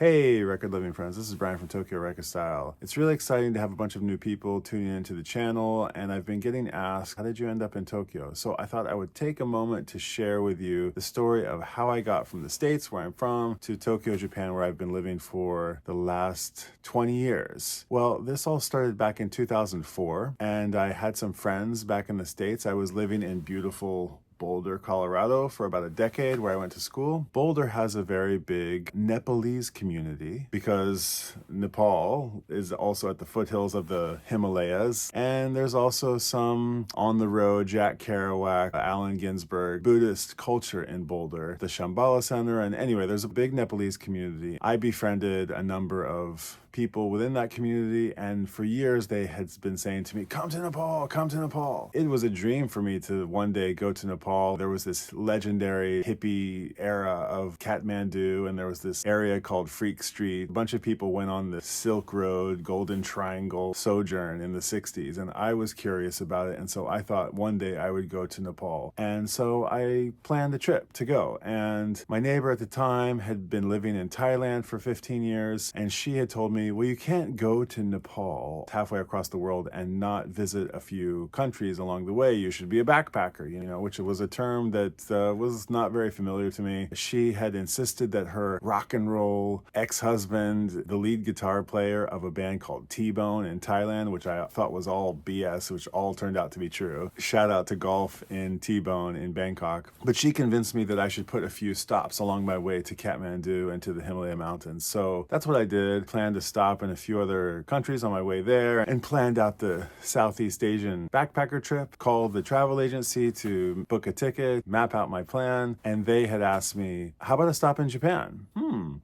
Hey, record living friends, this is Brian from Tokyorecordstyle. It's really exciting to have a bunch of new people tuning into the channel, and I've been getting asked, how did you end up in Tokyo? So I thought I would take a moment to share with you the story of how I got from the States, where I'm from, to Tokyo, Japan, where I've been living for the last 20 years. Well, this all started back in 2004, and I had some friends back in the States. I was living in beautiful Boulder, Colorado for about a decade, where I went to school. Boulder has a very big Nepalese community because Nepal is also at the foothills of the Himalayas. And there's also some on the road, Jack Kerouac, Allen Ginsberg, Buddhist culture in Boulder, the Shambhala Center. And anyway, there's a big Nepalese community. I befriended a number of people within that community, and for years they had been saying to me, come to Nepal, come to Nepal. It was a dream for me to one day go to Nepal. There was this legendary hippie era of Kathmandu, and there was this area called Freak Street. A bunch of people went on the Silk Road, Golden Triangle sojourn in the 60s, and I was curious about it, and so I thought one day I would go to Nepal. And so I planned a trip to go, and my neighbor at the time had been living in Thailand for 15 years, and she had told me, well, you can't go to Nepal halfway across the world and not visit a few countries along the way. You should be a backpacker, which was a term that was not very familiar to me. She had insisted that her rock and roll ex-husband, the lead guitar player of a band called T-Bone in Thailand, which I thought was all BS, which all turned out to be true. Shout out to golf in T-Bone in Bangkok. But she convinced me that I should put a few stops along my way to Kathmandu and to the Himalaya mountains. So that's what I did. Planned to stop in a few other countries on my way there and planned out the Southeast Asian backpacker trip, called the travel agency to book a ticket, map out my plan, and they had asked me, how about a stop in Japan?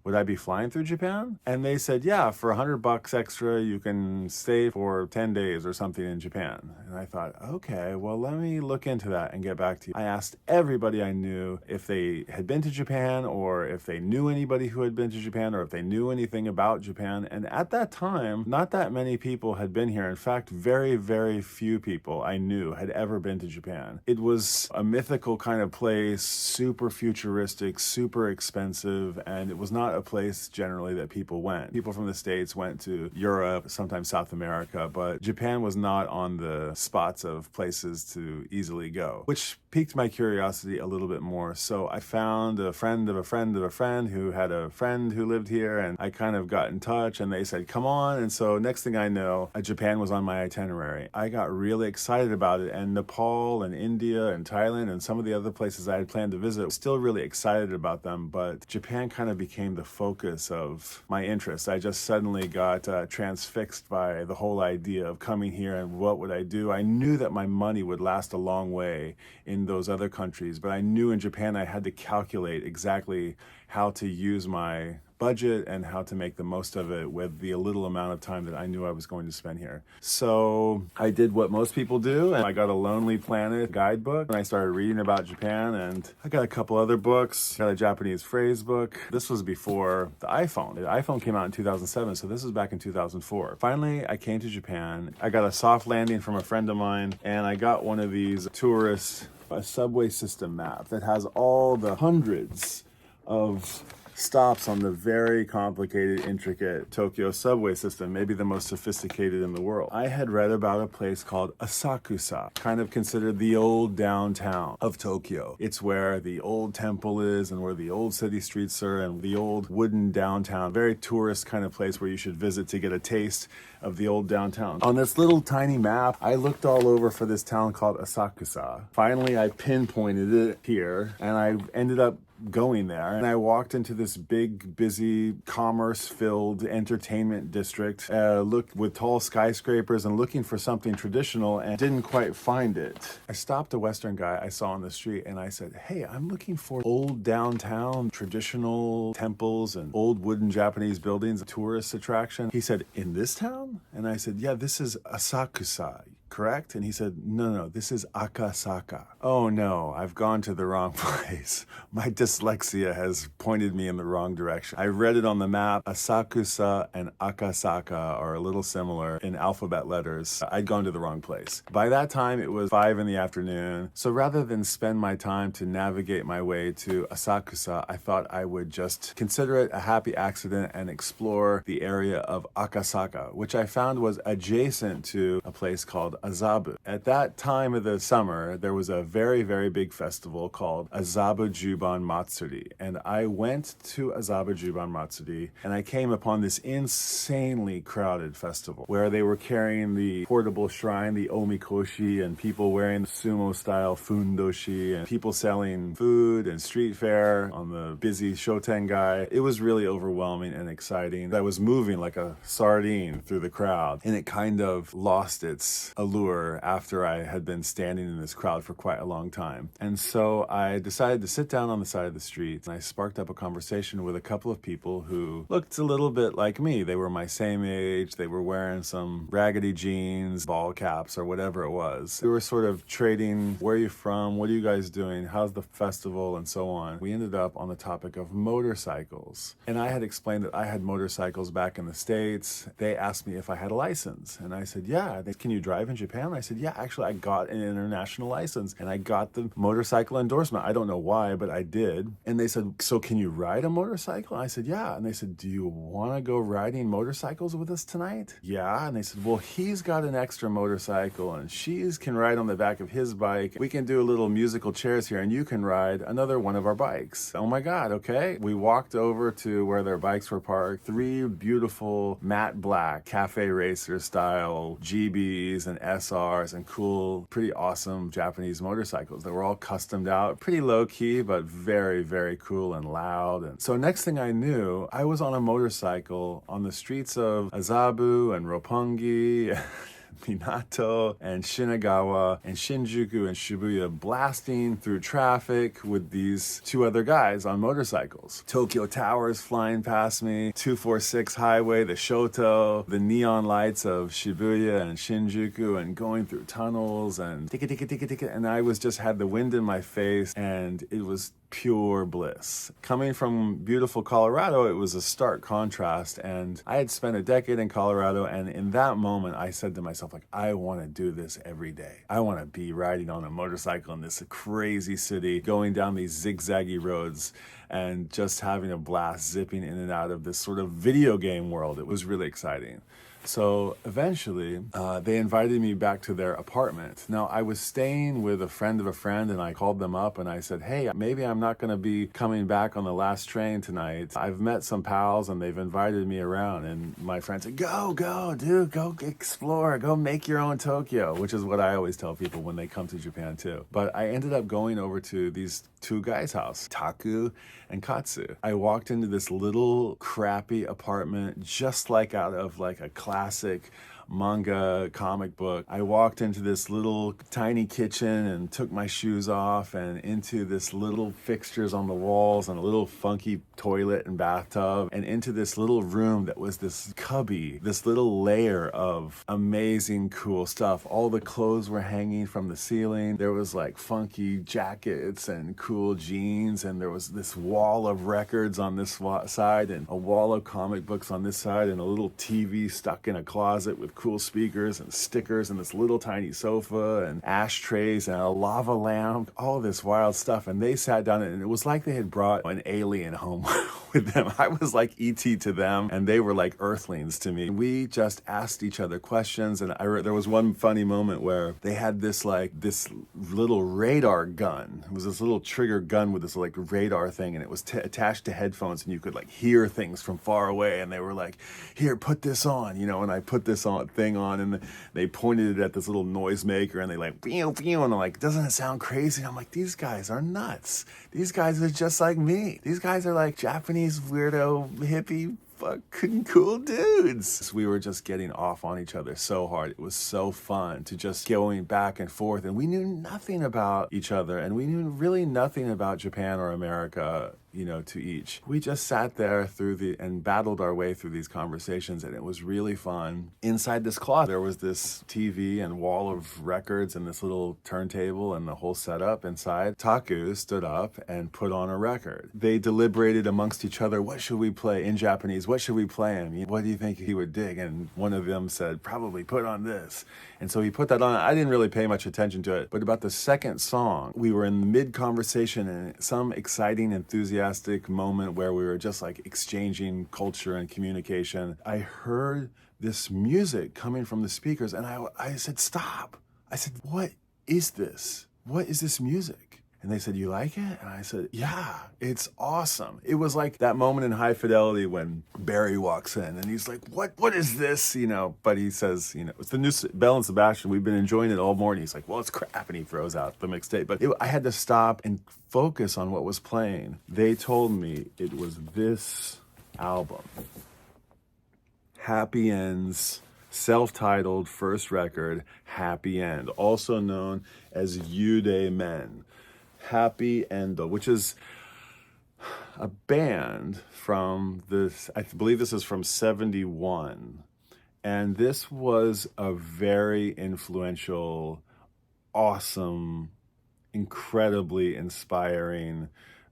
Would I be flying through Japan? And they said, yeah, for $100 extra, you can stay for 10 days or something in Japan. And I thought, okay, well, let me look into that and get back to you. I asked everybody I knew if they had been to Japan, or if they knew anybody who had been to Japan, or if they knew anything about Japan. And at that time, not that many people had been here. In fact, very, very few people I knew had ever been to Japan. It was a mythical kind of place, super futuristic, super expensive, and it was not a place generally that people went. People from the States went to Europe, sometimes South America, but Japan was not on the spots of places to easily go, which piqued my curiosity a little bit more. So I found a friend of a friend of a friend who had a friend who lived here, and I kind of got in touch, and they said, come on. And so next thing I know, Japan was on my itinerary. I got really excited about it, and Nepal and India and Thailand and some of the other places I had planned to visit, still really excited about them, but Japan kind of became the focus of my interest. I just suddenly got transfixed by the whole idea of coming here and what would I do. I knew that my money would last a long way in those other countries, but I knew in Japan I had to calculate exactly how to use my budget and how to make the most of it with the little amount of time that I knew I was going to spend here. So I did what most people do, and I got a Lonely Planet guidebook, and I started reading about Japan, and I got a couple other books, got a Japanese phrase book. This was before the iPhone. The iPhone came out in 2007, so this was back in 2004. Finally, I came to Japan. I got a soft landing from a friend of mine, and I got one of these a subway system map that has all the hundreds of stops on the very complicated, intricate Tokyo subway system, maybe the most sophisticated in the world. I had read about a place called Asakusa, kind of considered the old downtown of Tokyo. It's where the old temple is and where the old city streets are and the old wooden downtown, very tourist kind of place where you should visit to get a taste of the old downtown. On this little tiny map, I looked all over for this town called Asakusa. Finally, I pinpointed it here, and I ended up going there, and I walked into this big, busy, commerce-filled entertainment district, looked with tall skyscrapers and looking for something traditional, and didn't quite find it. I stopped a Western guy I saw on the street, and I said, hey, I'm looking for old downtown, traditional temples and old wooden Japanese buildings, a tourist attraction. He said, in this town? And I said, yeah, this is Asakusa. correct? And he said, no, this is Akasaka. Oh no, I've gone to the wrong place. My dyslexia has pointed me in the wrong direction. I read it on the map. Asakusa and Akasaka are a little similar in alphabet letters. I'd gone to the wrong place. By that time, it was 5 in the afternoon. So rather than spend my time to navigate my way to Asakusa, I thought I would just consider it a happy accident and explore the area of Akasaka, which I found was adjacent to a place called Azabu. At that time of the summer, there was a very, very big festival called Azabu Juban Matsuri. And I went to Azabu Juban Matsuri and I came upon this insanely crowded festival where they were carrying the portable shrine, the omikoshi, and people wearing sumo-style fundoshi, and people selling food and street fare on the busy Shotengai. It was really overwhelming and exciting. I was moving like a sardine through the crowd, and it kind of lost its allure after I had been standing in this crowd for quite a long time. And so I decided to sit down on the side of the street, and I sparked up a conversation with a couple of people who looked a little bit like me. They were my same age. They were wearing some raggedy jeans, ball caps, or whatever it was. We were sort of trading, where are you from? What are you guys doing? How's the festival? And so on. We ended up on the topic of motorcycles. And I had explained that I had motorcycles back in the States. They asked me if I had a license. And I said, yeah. Can you drive in Japan? I said, yeah, actually, I got an international license and I got the motorcycle endorsement. I don't know why, but I did. And they said, so can you ride a motorcycle? And I said, yeah. And they said, do you want to go riding motorcycles with us tonight? Yeah. And they said, well, he's got an extra motorcycle and she can ride on the back of his bike. We can do a little musical chairs here and you can ride another one of our bikes. Oh my God, okay. We walked over to where their bikes were parked. 3 beautiful matte black cafe racer style GBs and SRs and cool, pretty awesome Japanese motorcycles that were all customed out. Pretty low key, but very, very cool and loud. And so next thing I knew, I was on a motorcycle on the streets of Azabu and Roppongi, Minato and Shinagawa and Shinjuku and Shibuya, blasting through traffic with these 2 other guys on motorcycles. Tokyo Towers flying past me, 246 highway, the Shoto, the neon lights of Shibuya and Shinjuku, and going through tunnels and tika, and I just had the wind in my face, and it was pure bliss. Coming from beautiful Colorado, it was a stark contrast, and I had spent a decade in Colorado, and in that moment I said to myself, like, I want to do this every day. I want to be riding on a motorcycle in this crazy city, going down these zigzaggy roads and just having a blast, zipping in and out of this sort of video game world. It was really exciting. So eventually, they invited me back to their apartment. Now, I was staying with a friend of a friend, and I called them up and I said, hey, maybe I'm not going to be coming back on the last train tonight. I've met some pals and they've invited me around. And my friend said, go, dude, go explore, go make your own Tokyo, which is what I always tell people when they come to Japan too. But I ended up going over to these 2 guys' house, Taku and Katsu. I walked into this little crappy apartment, just like out of like a classic manga comic book. I walked into this little tiny kitchen and took my shoes off, and into this little fixtures on the walls and a little funky toilet and bathtub, and into this little room that was this cubby, this little layer of amazing cool stuff. All the clothes were hanging from the ceiling. There was like funky jackets and cool jeans, and there was this wall of records on this side and a wall of comic books on this side, and a little TV stuck in a closet with cool speakers and stickers, and this little tiny sofa and ashtrays and a lava lamp, all this wild stuff. And they sat down, and it was like they had brought an alien home with them. I was like E.T. to them, and they were like earthlings to me. We just asked each other questions, and there was one funny moment where they had this little radar gun. It was this little trigger gun with this like radar thing, and it was attached to headphones, and you could like hear things from far away. And they were like, here, put this on, and I put this thing on, and they pointed it at this little noisemaker, and they like, pew, pew, and I'm like, doesn't it sound crazy? And I'm like, these guys are nuts. These guys are just like me. These guys are like Japanese weirdo hippie fucking cool dudes. We were just getting off on each other so hard. It was so fun to just going back and forth, and we knew nothing about each other, and we knew really nothing about Japan or America, to each. We just sat there and battled our way through these conversations, and it was really fun. Inside this closet, there was this TV and wall of records and this little turntable and the whole setup inside. Taku stood up and put on a record. They deliberated amongst each other, what should we play in Japanese? What should we play him? What do you think he would dig? And one of them said, probably put on this. And so he put that on. I didn't really pay much attention to it, but about the second song, we were in mid-conversation and some exciting, enthusiastic moment where we were just like exchanging culture and communication. I heard this music coming from the speakers, and I said, stop. I said, what is this? What is this music? And they said, you like it? And I said, yeah, it's awesome. It was like that moment in High Fidelity when Barry walks in and he's like, what is this? But he says, it's the new Belle and Sebastian. We've been enjoying it all morning. He's like, well, it's crap. And he throws out the mixtape. But I had to stop and focus on what was playing. They told me it was this album, Happy End's self-titled first record, Happy End, also known as Yude Men. Happy Endo, which is a band from this, I believe this is from 71. And this was a very influential, awesome, incredibly inspiring,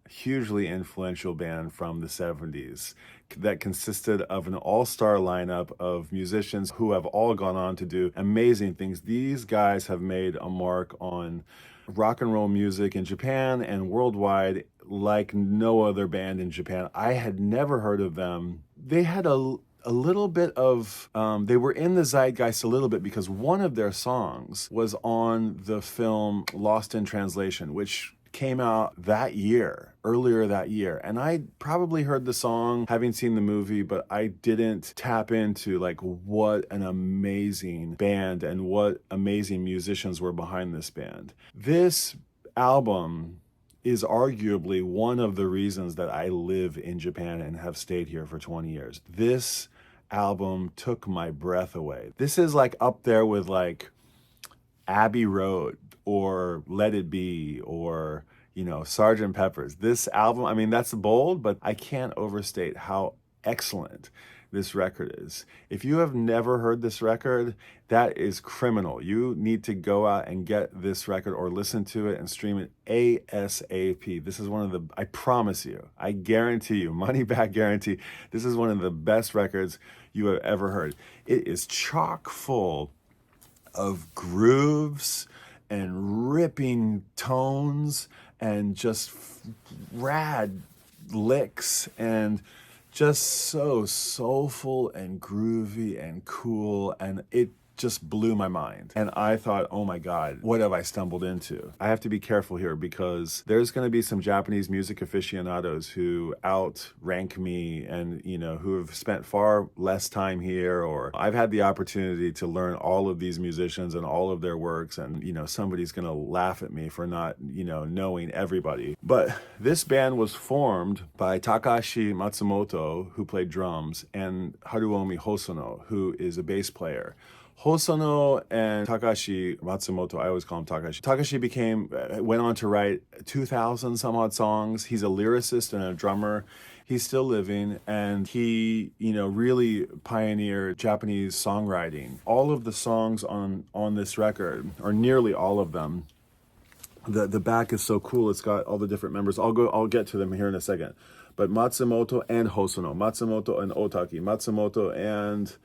hugely influential band from the 70s that consisted of an all-star lineup of musicians who have all gone on to do amazing things. These guys have made a mark on rock and roll music in Japan and worldwide like no other band in Japan. I had never heard of them. They had a little bit of, they were in the zeitgeist a little bit because one of their songs was on the film Lost in Translation, which came out earlier that year. And I probably heard the song, having seen the movie, but I didn't tap into like what an amazing band and what amazing musicians were behind this band. This album is arguably one of the reasons that I live in Japan and have stayed here for 20 years. This album took my breath away. This is like up there with like Abbey Road or Let It Be or, Sgt. Pepper's. This album, I mean, that's bold, but I can't overstate how excellent this record is. If you have never heard this record, that is criminal. You need to go out and get this record or listen to it and stream it ASAP. This is one of the, I promise you, I guarantee you, money back guarantee, this is one of the best records you have ever heard. It is chock full of grooves and ripping tones and just rad licks and just so soulful and groovy and cool, and it just blew my mind. And I thought, oh my God, what have I stumbled into? I have to be careful here because there's going to be some Japanese music aficionados who outrank me and, who have spent far less time here, or I've had the opportunity to learn all of these musicians and all of their works, and, somebody's going to laugh at me for not, knowing everybody. But this band was formed by Takashi Matsumoto, who played drums, and Haruomi Hosono, who is a bass player. Hosono and Takashi Matsumoto, I always call him Takashi. Takashi went on to write 2,000 some odd songs. He's a lyricist and a drummer. He's still living, and he, really pioneered Japanese songwriting. All of the songs on this record, or nearly all of them, the back is so cool. It's got all the different members. I'll get to them here in a second. But Matsumoto and Hosono, Matsumoto and Otaki, Matsumoto and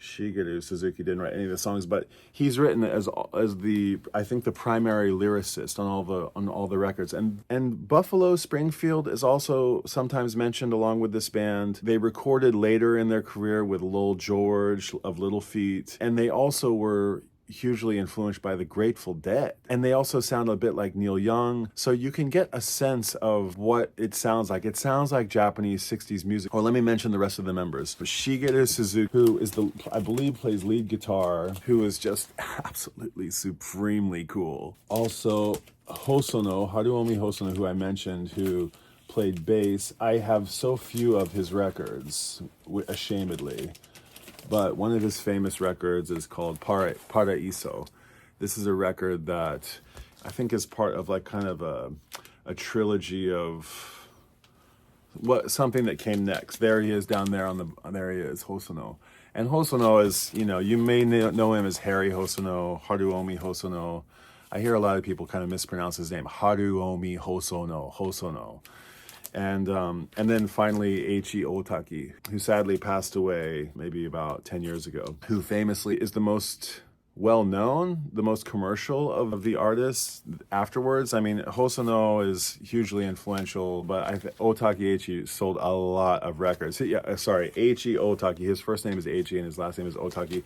Shigeru Suzuki didn't write any of the songs, but he's written as the, I think, the primary lyricist on all the records. And Buffalo Springfield is also sometimes mentioned along with this band. They recorded later in their career with Lil George of Little Feat, and they also were hugely influenced by the Grateful Dead. And they also sound a bit like Neil Young. So you can get a sense of what it sounds like. It sounds like Japanese 60s music. Or let me mention the rest of the members. Shigeru Suzuki, who is I believe plays lead guitar, who is just absolutely supremely cool. Also, Haruomi Hosono, who I mentioned, who played bass. I have so few of his records, ashamedly. But one of his famous records is called Paraiso. This is a record that I think is part of like kind of a trilogy of something that came next. There he is down there there he is, Hosono. And Hosono is, you may know him as Harry Hosono, Haruomi Hosono. I hear a lot of people kind of mispronounce his name, Haruomi Hosono. And then finally Eiichi Otaki, who sadly passed away maybe about 10 years ago, who famously is the most well-known, the most commercial of the artists afterwards. I mean, Hosono is hugely influential, but Otaki Eiichi sold a lot of records. Eiichi Otaki. His first name is Eiichi and his last name is Otaki.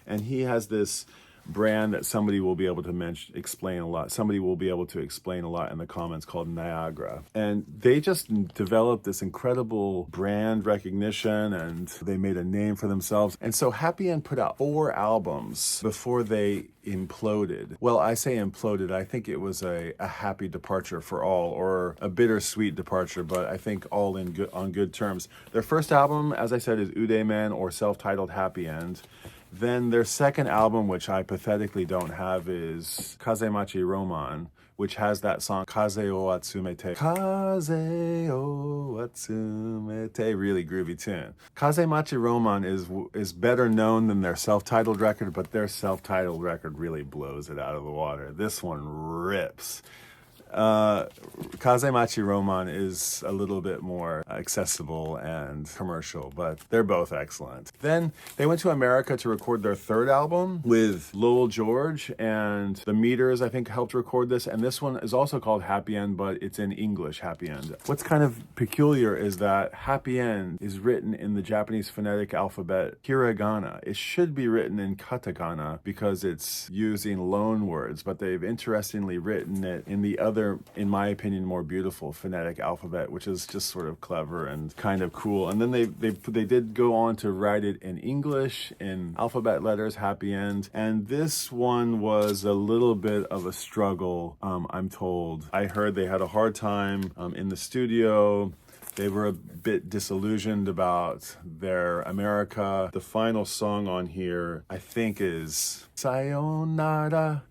And he has this brand that somebody will be able to explain a lot. Somebody will be able to explain a lot in the comments called Niagara. And they just developed this incredible brand recognition and they made a name for themselves. And so Happy End put out 4 albums before they imploded. Well, I say imploded. I think it was a happy departure for all, or a bittersweet departure, but I think all on good terms. Their first album, as I said, is Udemen, or self-titled Happy End. Then their second album, which I pathetically don't have, is Kazemachi Roman, which has that song Kaze o Atsumete. Kaze o Atsumete, really groovy tune. Kazemachi Roman is better known than their self-titled record, but their self-titled record really blows it out of the water. This one rips. Kazemachi Roman is a little bit more accessible and commercial, but they're both excellent. Then they went to America to record their third album with Lowell George, and the Meters, I think, helped record this. And this one is also called Happy End, but it's in English, Happy End. What's kind of peculiar is that Happy End is written in the Japanese phonetic alphabet, hiragana. It should be written in katakana because it's using loan words, but they've interestingly written it in the other, in my opinion, more beautiful phonetic alphabet, which is just sort of clever and kind of cool. And then they did go on to write it in English in alphabet letters, Happy End. And this one was a little bit of a struggle, I'm told. I heard they had a hard time in the studio. They were a bit disillusioned about their America. The final song on here, I think, is Sayonara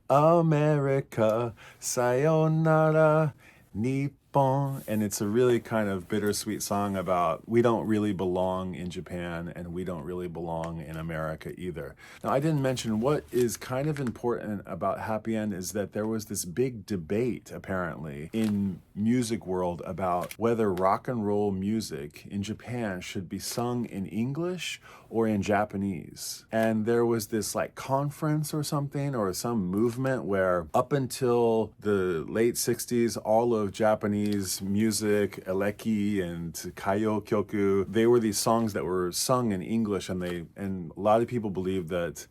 America, Sayonara Nippon. And it's a really kind of bittersweet song about we don't really belong in Japan and we don't really belong in America either. Now, I didn't mention what is kind of important about Happy End is that there was this big debate, apparently, in music world about whether rock and roll music in Japan should be sung in English or in Japanese. And there was this like conference or something, or some movement where up until the late 60s, all of Japanese music, eleki and kayo kyoku, they were these songs that were sung in English, and a lot of people believed that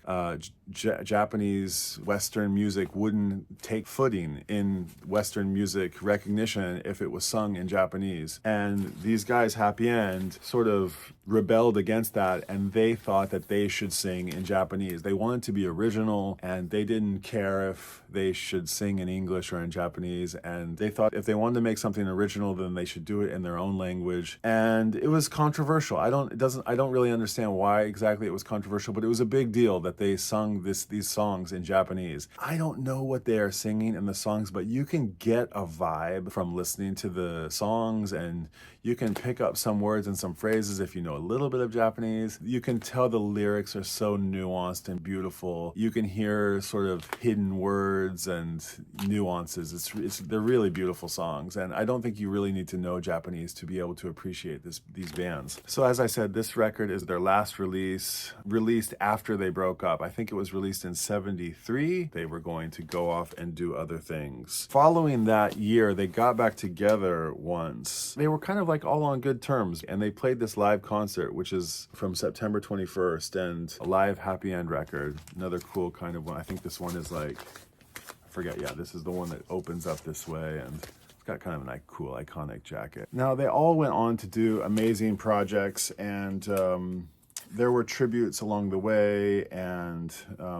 Japanese Western music wouldn't take footing in Western music recognition if it was sung in Japanese. And these guys, Happy End, sort of rebelled against that, and they thought that they should sing in Japanese. They wanted to be original, and they didn't care if they should sing in English or in Japanese, and they thought if they wanted to make something original, then they should do it in their own language. And it was controversial. I don't really understand why exactly it was controversial, but it was a big deal that they sung these songs in Japanese. I don't know what they are singing in the songs, but you can get a vibe from listening to the songs, and you can pick up some words and some phrases if you know a little bit of Japanese. You can tell the lyrics are so nuanced and beautiful. You can hear sort of hidden words and nuances. They're really beautiful songs, and I don't think you really need to know Japanese to be able to appreciate these bands. So as I said, this record is their last release, released after they broke up. I think it was released in '73. They were going to go off and do other things. Following that year, they got back together once. They were kind of like all on good terms, and they played this live concert, which is from September 21st, and a live Happy End record. Another cool kind of one. I think this one is like, I forget, yeah, this is the one that opens up this way, and it's got kind of a cool iconic jacket. Now, they all went on to do amazing projects, and there were tributes along the way, and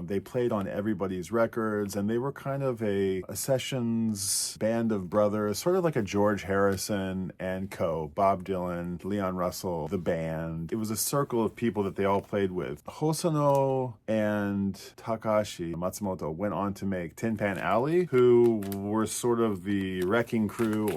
they played on everybody's records, and they were kind of a sessions band of brothers, sort of like a George Harrison and co. Bob Dylan, Leon Russell, the band. It was a circle of people that they all played with. Hosono and Takashi Matsumoto went on to make Tin Pan Alley, who were sort of the wrecking crew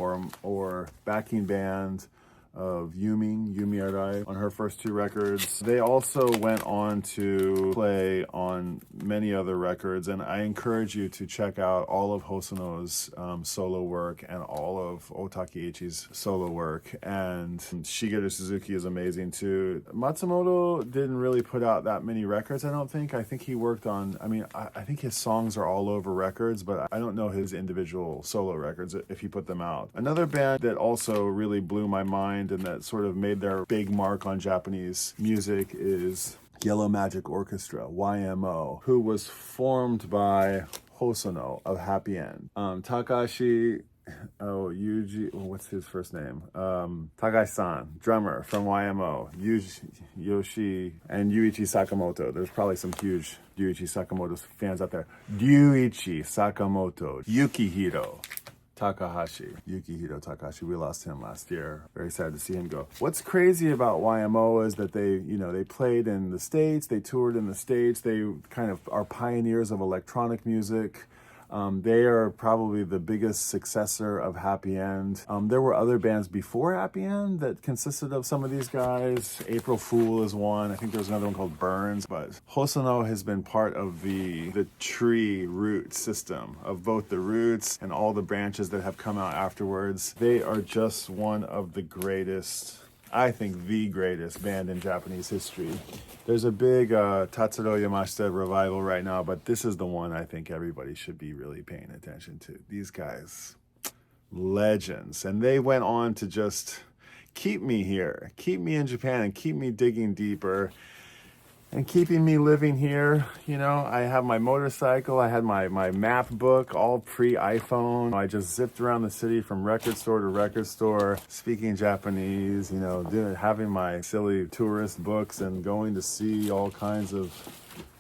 or backing band of Yumi Arai on her first 2 records. They also went on to play on many other records, and I encourage you to check out all of Hosono's solo work and all of Otakeichi's solo work. And Shigeru Suzuki is amazing too. Matsumoto didn't really put out that many records, I don't think. I think he worked on, I think his songs are all over records, but I don't know his individual solo records if he put them out. Another band that also really blew my mind and that sort of made their big mark on Japanese music is Yellow Magic Orchestra, YMO, who was formed by Hosono of Happy End. Takashi Yuji, what's his first name? Takashi-san, drummer from YMO, Yoshi, and Yuichi Sakamoto. There's probably some huge Yuichi Sakamoto fans out there. Yuichi Sakamoto, Yukihiro Takahashi, we lost him last year. Very sad to see him go. What's crazy about YMO is that they played in the States, they toured in the States, they kind of are pioneers of electronic music. They are probably the biggest successor of Happy End. There were other bands before Happy End that consisted of some of these guys. April Fool is one. I think there's another one called Burns. But Hosono has been part of the tree root system of both the roots and all the branches that have come out afterwards. They are just one of the greatest, I think the greatest band in Japanese history. There's a big Tatsuro Yamashita revival right now, but this is the one I think everybody should be really paying attention to. These guys, legends. And they went on to just keep me here, keep me in Japan, and keep me digging deeper. And keeping me living here. I have my motorcycle, I had my map book, all pre-iPhone. I just zipped around the city from record store to record store, speaking Japanese, having my silly tourist books and going to see all kinds of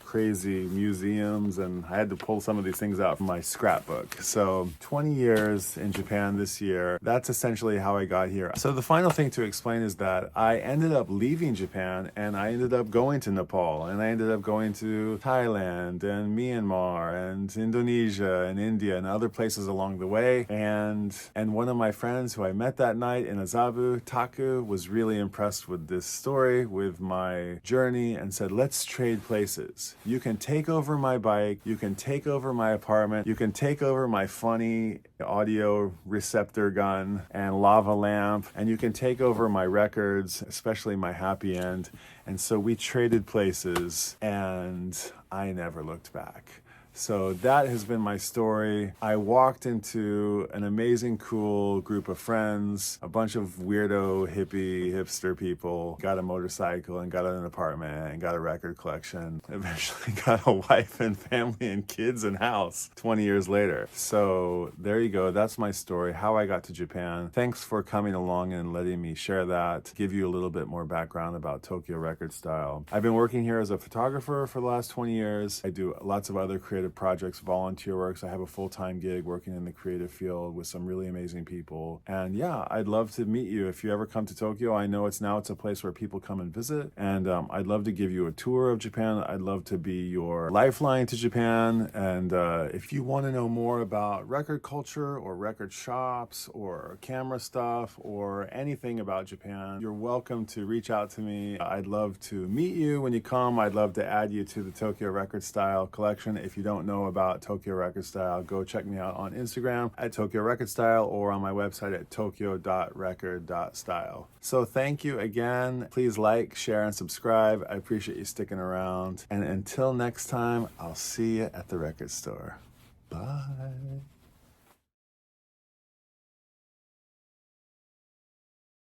crazy museums, and I had to pull some of these things out from my scrapbook. So 20 years in Japan this year, that's essentially how I got here. So the final thing to explain is that I ended up leaving Japan and I ended up going to Nepal, and I ended up going to Thailand and Myanmar and Indonesia and India and other places along the way. And one of my friends who I met that night in Azabu, Taku, was really impressed with this story, with my journey, and said, let's trade places. You can take over my bike, you can take over my apartment, you can take over my funny audio receptor gun and lava lamp, and you can take over my records, especially my Happy End. And so we traded places, and I never looked back. So that has been my story. I walked into an amazing, cool group of friends, a bunch of weirdo, hippie, hipster people, got a motorcycle and got an apartment and got a record collection. Eventually got a wife and family and kids and house 20 years later. So there you go. That's my story, how I got to Japan. Thanks for coming along and letting me share that, give you a little bit more background about Tokyo Record Style. I've been working here as a photographer for the last 20 years. I do lots of other creative projects, volunteer works. I have a full-time gig working in the creative field with some really amazing people. And yeah, I'd love to meet you. If you ever come to Tokyo, I know it's a place where people come and visit. And I'd love to give you a tour of Japan. I'd love to be your lifeline to Japan. And if you want to know more about record culture or record shops or camera stuff or anything about Japan, you're welcome to reach out to me. I'd love to meet you when you come. I'd love to add you to the Tokyo Record Style collection. If you don't know about Tokyo Record Style, go check me out on Instagram at Tokyo Record Style or on my website at tokyo.record.style. So thank you again. Please like, share, and subscribe. I appreciate you sticking around. And until next time, I'll see you at the record store. Bye.